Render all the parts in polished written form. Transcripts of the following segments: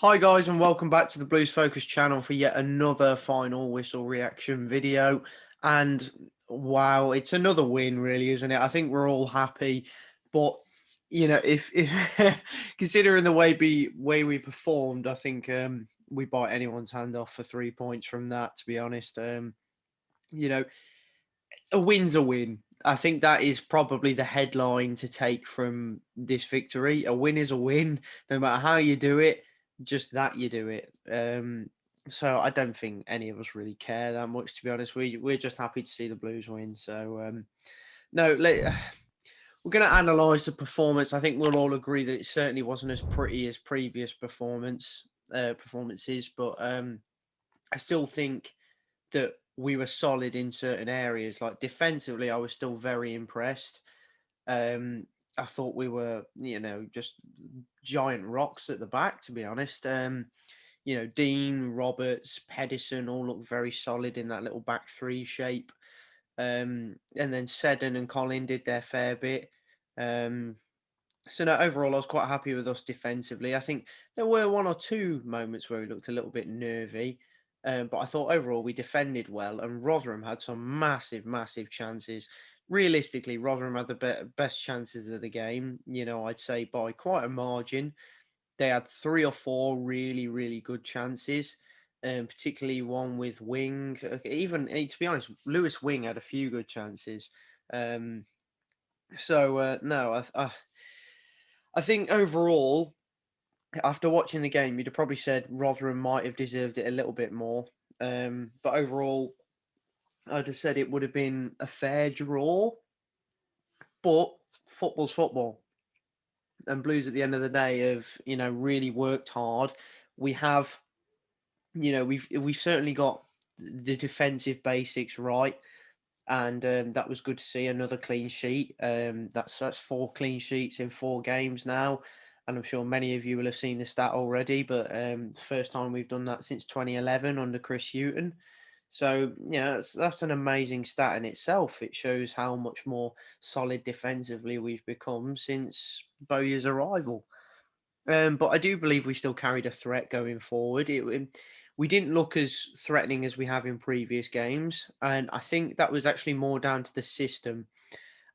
Hi guys and welcome back to the Blues Focus channel for yet another final whistle reaction video. And wow, it's another win really, isn't it? I think we're all happy, but if considering the way we performed, I think we bite anyone's hand off for 3 points from that, to be honest. You know, a win's a win. I think that is probably the headline to take from this victory. A win is a win, no matter how you do it. Just that you do it. So I don't think any of us really care that much, to be honest. We're just happy to see the Blues win. So no, we're going to analyse the performance. I think we'll all agree that it certainly wasn't as pretty as previous performances, but I still think that we were solid in certain areas. Like defensively, I was still very impressed. I thought we were, just giant rocks at the back, to be honest. Dean, Roberts, Pedersen all look very solid in that little back three shape. And then Seddon and Colin did their fair bit. So no, overall, I was quite happy with us defensively. I think there were one or two moments where we looked a little bit nervy, but I thought overall we defended well, and Rotherham had some massive, massive chances. Realistically, Rotherham had the best chances of the game. I'd say by quite a margin. They had three or four really, really good chances, particularly one with Wing. Even to be honest, Lewis Wing had a few good chances. No, I think overall, after watching the game, you'd have probably said Rotherham might have deserved it a little bit more. But overall, I'd have said it would have been a fair draw. But football's football. And Blues at the end of the day have, really worked hard. We have, we've certainly got the defensive basics right. And that was good to see. Another clean sheet. That's 4 clean sheets in 4 games now, and I'm sure many of you will have seen the stat already. But first time we've done that since 2011 under Chris Hughton. So that's an amazing stat in itself. It shows how much more solid defensively we've become since Bowyer's arrival. But I do believe we still carried a threat going forward. We didn't look as threatening as we have in previous games, and I think that was actually more down to the system.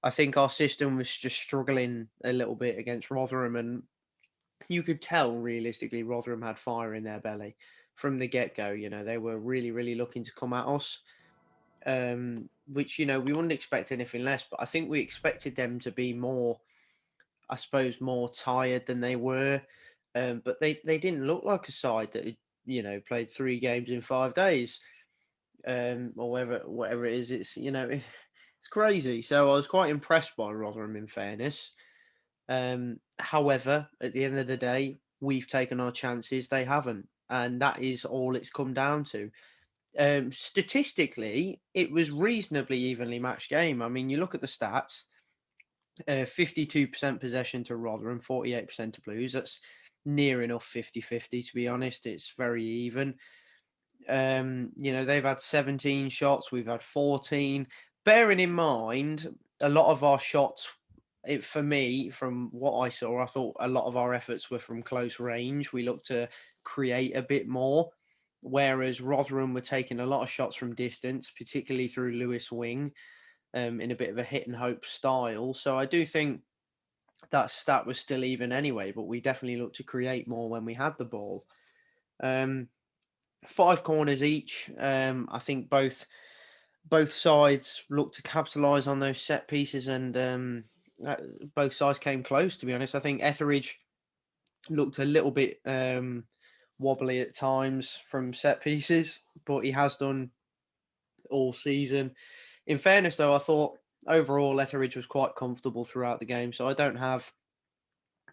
I think our system was just struggling a little bit against Rotherham, and you could tell realistically Rotherham had fire in their belly from the get-go. They were really, really looking to come at us, which we wouldn't expect anything less. But I think we expected them to be more, I suppose, more tired than they were. But they didn't look like a side that had, played 3 games in 5 days, or whatever it is. It's it's crazy. So I was quite impressed by Rotherham, in fairness. However, at the end of the day, we've taken our chances. They haven't, and that is all it's come down to. Statistically, it was reasonably evenly matched game. I mean, you look at the stats. 52% possession to Rotherham, 48% to Blues. That's near enough 50-50, to be honest. It's very even. They've had 17 shots, we've had 14. Bearing in mind, a lot of our shots, for me, from what I saw, I thought a lot of our efforts were from close range. We looked to create a bit more, whereas Rotherham were taking a lot of shots from distance, particularly through Lewis Wing, in a bit of a hit and hope style. So I do think that stat was still even anyway, but we definitely looked to create more when we had the ball. 5 corners each. I think both sides looked to capitalise on those set pieces, and both sides came close, to be honest. I think Etheridge looked a little bit wobbly at times from set pieces, but he has done all season. In fairness, though, I thought overall Etheridge was quite comfortable throughout the game, so I don't have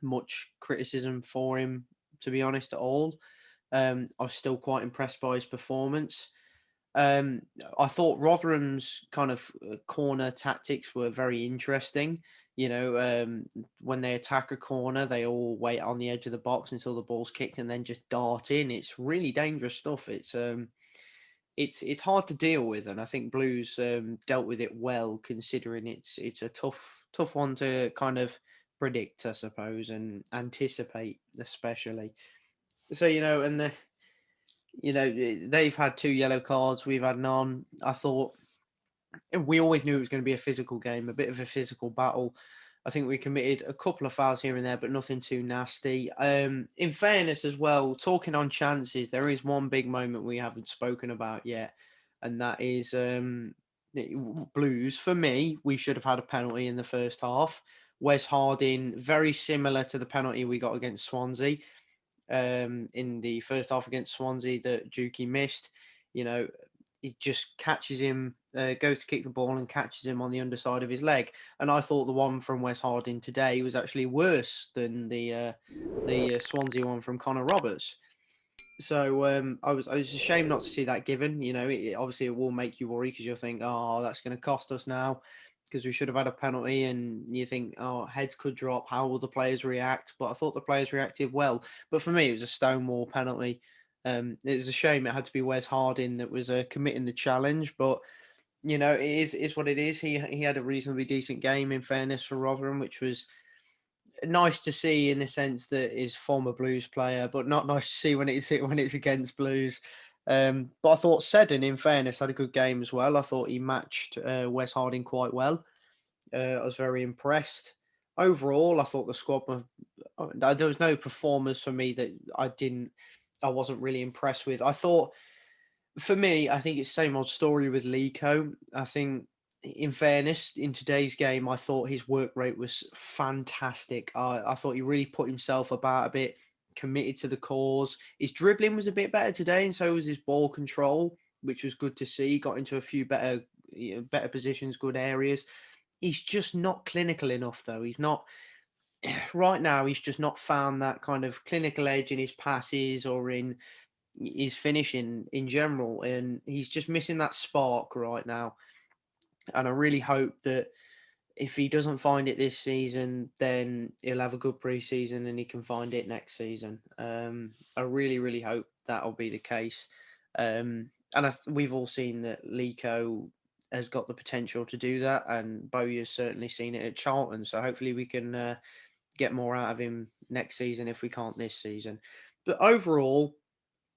much criticism for him, to be honest, at all. I was still quite impressed by his performance. Um, I thought Rotherham's kind of corner tactics were very interesting. When they attack a corner, they all wait on the edge of the box until the ball's kicked and then just dart in. It's really dangerous stuff. It's hard to deal with, and I think Blues dealt with it well, considering it's a tough one to kind of predict, I suppose, and anticipate, especially. So and they've had 2 yellow cards. We've had none. I thought, and we always knew it was going to be a physical game, a bit of a physical battle. I think we committed a couple of fouls here and there, but nothing too nasty. In fairness, as well, talking on chances, there is one big moment we haven't spoken about yet, and that is Blues. For me, we should have had a penalty in the first half. Wes Harding, very similar to the penalty we got against Swansea in the first half against Swansea that Juki missed. You know, he just catches him, goes to kick the ball and catches him on the underside of his leg. And I thought the one from Wes Harding today was actually worse than the Swansea one from Connor Roberts. So I was ashamed not to see that given. Obviously it will make you worry because you'll think, oh, that's going to cost us now because we should have had a penalty, and you think, oh, heads could drop. How will the players react? But I thought the players reacted well. But for me, it was a stonewall penalty. It was a shame it had to be Wes Harding that was committing the challenge, but it is what it is. He had a reasonably decent game in fairness for Rotherham, which was nice to see in the sense that he's former Blues player, but not nice to see when it's against Blues. But I thought Seddon, in fairness, had a good game as well. I thought he matched Wes Harding quite well. I was very impressed. Overall, I thought the squad there was no performers for me that I wasn't really impressed with. I thought, for me, I think it's the same old story with Lico. I think, in fairness, in today's game, I thought his work rate was fantastic. I thought he really put himself about a bit, committed to the cause. His dribbling was a bit better today, and so was his ball control, which was good to see. Got into a few better positions, good areas. He's just not clinical enough, though. He's not right now. He's just not found that kind of clinical edge in his passes or in his finishing in general, and he's just missing that spark right now. And I really hope that if he doesn't find it this season, then he'll have a good preseason and he can find it next season. I really, really hope that'll be the case. And we've all seen that Lico has got the potential to do that, and Bowyer's certainly seen it at Charlton. So hopefully we can get more out of him next season if we can't this season. But overall,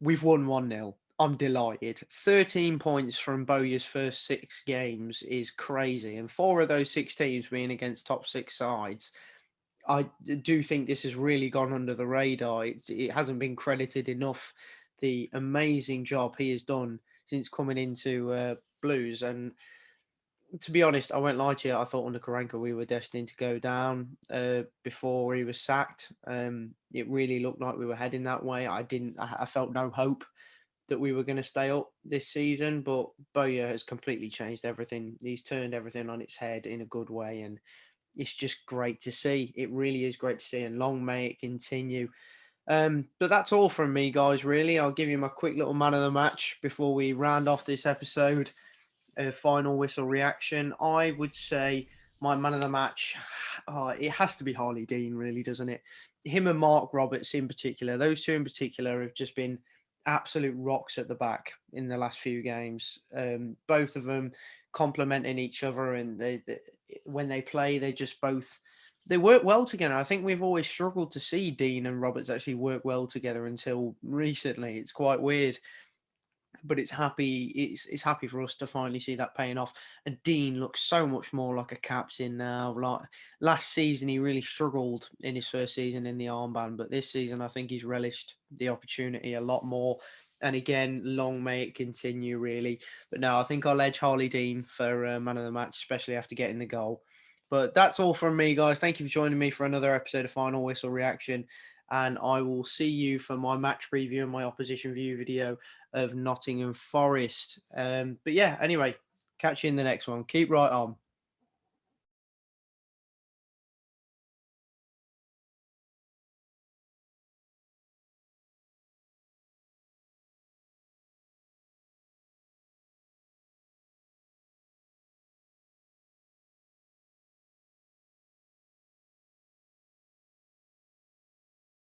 we've won 1-0. I'm delighted. 13 points from Bowyer's first 6 games is crazy. And 4 of those 6 teams being against top 6 sides. I do think this has really gone under the radar. It hasn't been credited enough, the amazing job he has done since coming into Blues. And to be honest, I won't lie to you. I thought under Karanka we were destined to go down before he was sacked. It really looked like we were heading that way. I felt no hope that we were going to stay up this season, but Bowyer has completely changed everything. He's turned everything on its head in a good way, and it's just great to see. It really is great to see, and long may it continue. But that's all from me, guys, really. I'll give you my quick little man of the match before we round off this episode. Final whistle reaction. I would say my man of the match, it has to be Harley Dean, really, doesn't it? Him and Mark Roberts in particular, those two in particular have just been absolute rocks at the back in the last few games. Both of them complementing each other, and when they play, they work well together. I think we've always struggled to see Dean and Roberts actually work well together until recently. It's quite weird, but it's happy for us to finally see that paying off. And Dean looks so much more like a captain now. Like last season, he really struggled in his first season in the armband, but this season, I think he's relished the opportunity a lot more. And again, long may it continue, really. But no, I think I'll edge Harley Dean for man of the match, especially after getting the goal. But that's all from me, guys. Thank you for joining me for another episode of Final Whistle Reaction. And I will see you for my match preview and my opposition view video of Nottingham Forest. But yeah, anyway, catch you in the next one. Keep right on.